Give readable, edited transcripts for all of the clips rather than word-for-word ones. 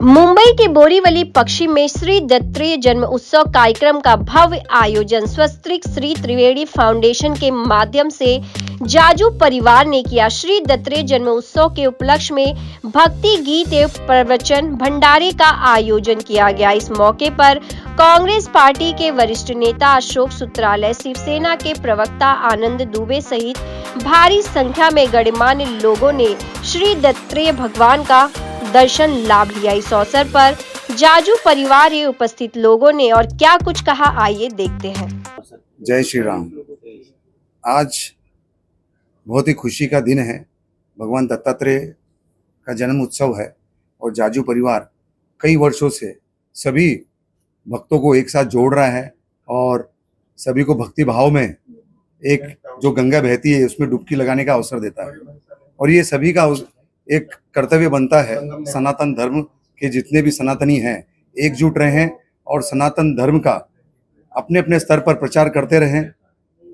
मुंबई के बोरीवली पक्षी में श्री दत्तात्रेय जन्म उत्सव कार्यक्रम का भव्य आयोजन स्वस्तिक श्री त्रिवेणी फाउंडेशन के माध्यम से जाजू परिवार ने किया। श्री दत्तात्रेय जन्म उत्सव के उपलक्ष्य में भक्ति गीत एवं प्रवचन भंडारे का आयोजन किया गया। इस मौके पर कांग्रेस पार्टी के वरिष्ठ नेता अशोक सुत्रालय, शिवसेना के प्रवक्ता आनंद दुबे सहित भारी संख्या में गणमान्य लोगों ने श्री दत्तात्रेय भगवान का दर्शन लाभ लिया। इस अवसर पर जाजू परिवार के उपस्थित लोगों ने और क्या कुछ कहा, आइए देखते हैं। जय श्री राम। आज बहुत ही खुशी का दिन है। भगवान दत्तात्रेय का जन्म उत्सव है और जाजू परिवार कई वर्षों से सभी भक्तों को एक साथ जोड़ रहा है और सभी को भक्ति भाव में एक जो गंगा बहती है उसमें डुबकी लगाने का अवसर देता है। और ये सभी का एक कर्तव्य बनता है, सनातन धर्म के जितने भी सनातनी हैं एकजुट रहें और सनातन धर्म का अपने अपने स्तर पर प्रचार करते रहें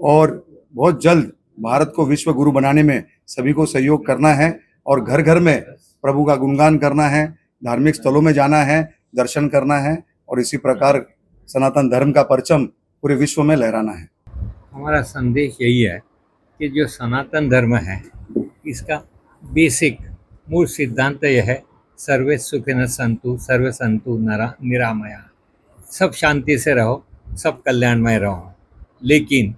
और बहुत जल्द भारत को विश्व गुरु बनाने में सभी को सहयोग करना है और घर घर में प्रभु का गुणगान करना है, धार्मिक स्थलों में जाना है, दर्शन करना है और इसी प्रकार सनातन धर्म का परचम पूरे विश्व में लहराना है। हमारा संदेश यही है कि जो सनातन धर्म है इसका बेसिक मूल सिद्धांत यह है, सर्वे सुखिनः सन्तु सर्वे सन्तु निरामया, सब शांति से रहो, सब कल्याणमय रहो। लेकिन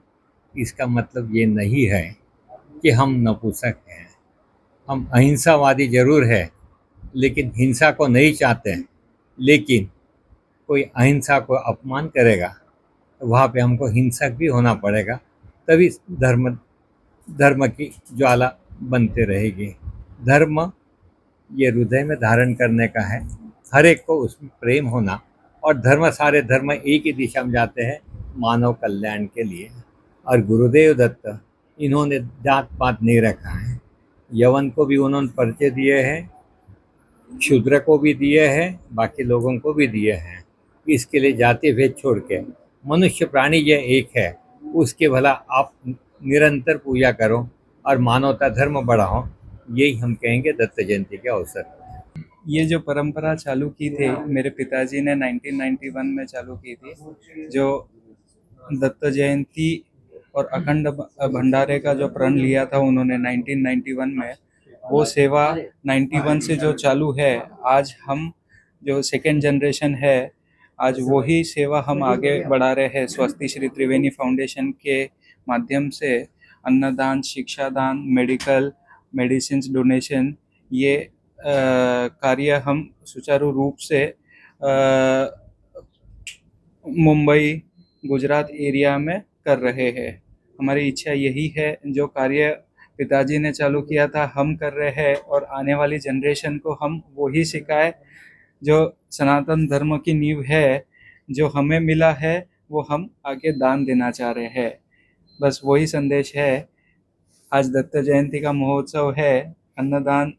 इसका मतलब ये नहीं है कि हम नपुंसक हैं। हम अहिंसावादी जरूर है लेकिन हिंसा को नहीं चाहते हैं। लेकिन कोई अहिंसा को अपमान करेगा तो वहाँ पे हमको हिंसक भी होना पड़ेगा, तभी धर्म की ज्वाला बनते रहेगी। धर्म ये हृदय में धारण करने का है, हर एक को उसमें प्रेम होना, और सारे धर्म एक ही दिशा में जाते हैं, मानव कल्याण के लिए। और गुरुदेव दत्त इन्होंने जात पात नहीं रखा है। यवन को भी उन्होंने परिचय दिए हैं, शूद्र को भी दिए हैं, बाकी लोगों को भी दिए हैं। इसके लिए जाति भेद छोड़ के मनुष्य प्राणी ये एक है, उसके भला आप निरंतर पूजा करो और मानवता धर्म बढ़ाओ। यही हम कहेंगे दत्त जयंती के अवसर पर। ये जो परंपरा चालू की थी मेरे पिताजी ने 1991 में चालू की थी, जो दत्त जयंती और अखंड भंडारे का जो प्रण लिया था उन्होंने 1991 में, वो सेवा 91 से जो चालू है, आज हम जो सेकेंड जनरेशन है, आज वही सेवा हम आगे बढ़ा रहे हैं। स्वस्ति श्री त्रिवेणी फाउंडेशन के माध्यम से अन्नदान, शिक्षादान, मेडिसिन डोनेशन, ये कार्य हम सुचारू रूप से मुंबई, गुजरात एरिया में कर रहे हैं। हमारी इच्छा यही है, जो कार्य पिताजी ने चालू किया था हम कर रहे हैं और आने वाली जनरेशन को हम वही सिखाए। जो सनातन धर्म की नींव है, जो हमें मिला है, वो हम आगे दान देना चाह रहे हैं। बस वही संदेश है। आज दत्त जयंती का महोत्सव है। अन्नदान,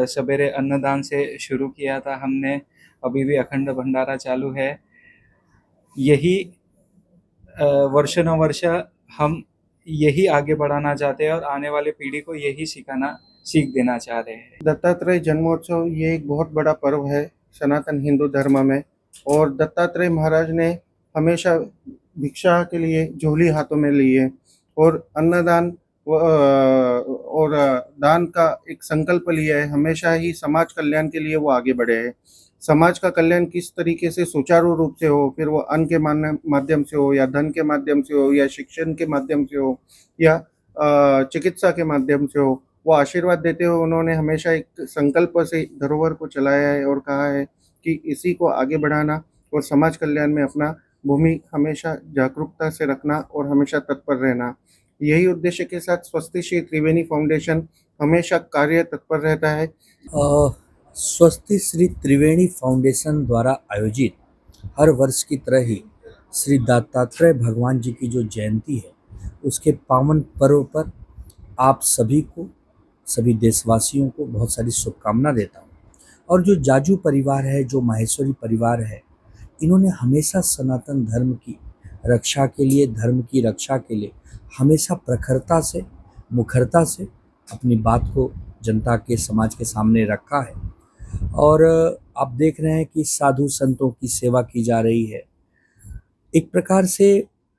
सवेरे अन्नदान से शुरू किया था हमने, अभी भी अखंड भंडारा चालू है। यही वर्षानुवर्ष हम यही आगे बढ़ाना चाहते हैं और आने वाले पीढ़ी को यही सीख देना चाह रहे हैं। दत्तात्रेय जन्मोत्सव ये एक बहुत बड़ा पर्व है सनातन हिंदू धर्म में, और दत्तात्रेय महाराज ने हमेशा भिक्षा के लिए झोली हाथों में ली है और अन्नदान और दान का एक संकल्प लिया है। हमेशा ही समाज कल्याण के लिए वो आगे बढ़े हैं। समाज का कल्याण किस तरीके से सुचारू रूप से हो, फिर वो अन्न के माध्यम से हो या धन के माध्यम से हो या शिक्षण के माध्यम से हो या चिकित्सा के माध्यम से हो, वो आशीर्वाद देते हुए उन्होंने हमेशा एक संकल्प से धरोहर को चलाया है और कहा है कि इसी को आगे बढ़ाना और समाज कल्याण में अपना भूमि हमेशा जागरूकता से रखना और हमेशा तत्पर रहना। यही उद्देश्य के साथ स्वस्ति श्री त्रिवेणी फाउंडेशन हमेशा कार्य तत्पर रहता है। स्वस्ति श्री त्रिवेणी फाउंडेशन द्वारा आयोजित हर वर्ष की तरह ही श्री दत्तात्रेय भगवान जी की जो जयंती है, उसके पावन पर्व पर आप सभी को, सभी देशवासियों को बहुत सारी शुभकामना देता हूँ। और जो जाजू परिवार है, जो माहेश्वरी परिवार है, इन्होंने हमेशा सनातन धर्म की रक्षा के लिए, धर्म की रक्षा के लिए हमेशा प्रखरता से, मुखरता से अपनी बात को जनता के, समाज के सामने रखा है। और आप देख रहे हैं कि साधु संतों की सेवा की जा रही है। एक प्रकार से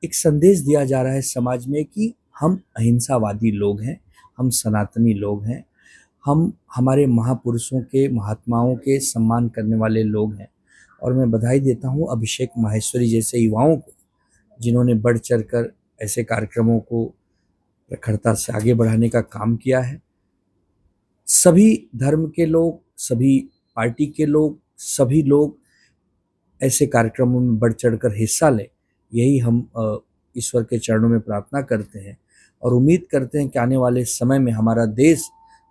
एक संदेश दिया जा रहा है समाज में कि हम अहिंसावादी लोग हैं, हम सनातनी लोग हैं, हम हमारे महापुरुषों के, महात्माओं के सम्मान करने वाले लोग हैं। और मैं बधाई देता हूँ अभिषेक माहेश्वरी जैसे युवाओं को, जिन्होंने बढ़ चढ़ कर ऐसे कार्यक्रमों को प्रखरता से आगे बढ़ाने का काम किया है। सभी धर्म के लोग, सभी पार्टी के लोग, सभी लोग ऐसे कार्यक्रमों में बढ़ चढ़कर हिस्सा लें, यही हम ईश्वर के चरणों में प्रार्थना करते हैं और उम्मीद करते हैं कि आने वाले समय में हमारा देश,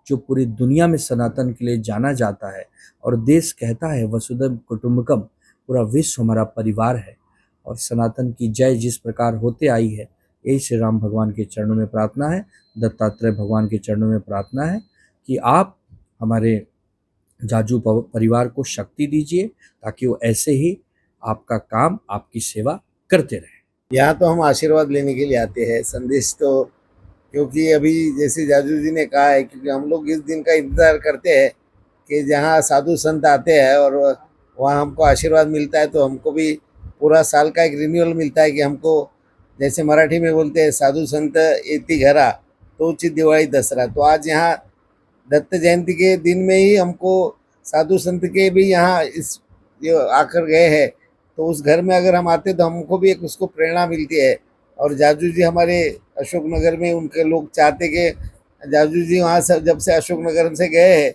जो पूरी दुनिया में सनातन के लिए जाना जाता है और देश कहता है वसुधैव कुटुंबकम, पूरा विश्व हमारा परिवार है, और सनातन की जय जिस प्रकार होते आई है, यही श्री राम भगवान के चरणों में प्रार्थना है, दत्तात्रेय भगवान के चरणों में प्रार्थना है कि आप हमारे जाजू परिवार को शक्ति दीजिए, ताकि वो ऐसे ही आपका काम, आपकी सेवा करते रहें। यहाँ तो हम आशीर्वाद लेने के लिए आते हैं, संदेश तो, क्योंकि अभी जैसे जाजू जी ने कहा है, क्योंकि हम लोग इस दिन का इंतज़ार करते हैं कि जहाँ साधु संत आते हैं और वहाँ हमको आशीर्वाद मिलता है, तो हमको भी पूरा साल का एक रिन्यूअल मिलता है कि हमको, जैसे मराठी में बोलते हैं साधु संत येती घरा तोची दिवाळी दसरा, तो आज यहाँ दत्त जयंती के दिन में ही हमको साधु संत के भी यहाँ इस जो आकर गए हैं, तो उस घर में अगर हम आते तो हमको भी एक उसको प्रेरणा मिलती है। और जाजू जी हमारे अशोकनगर में, उनके लोग चाहते कि जाजू जी वहाँ से जब से अशोकनगर से गए हैं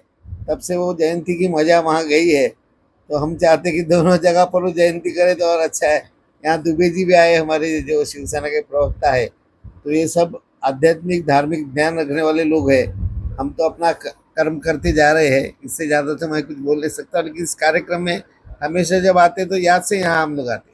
तब से वो जयंती की मज़ा वहाँ गई है, तो हम चाहते कि दोनों जगह पर वो जयंती करे तो और अच्छा है। यहाँ दुबे जी भी आए, हमारे जो शिवसेना के प्रवक्ता है, तो ये सब आध्यात्मिक धार्मिक ज्ञान रखने वाले लोग हैं। हम तो अपना कर्म करते जा रहे हैं, इससे ज़्यादा तो मैं कुछ बोल नहीं सकता, लेकिन इस कार्यक्रम में हमेशा जब आते तो याद से यहाँ हम लोग आते।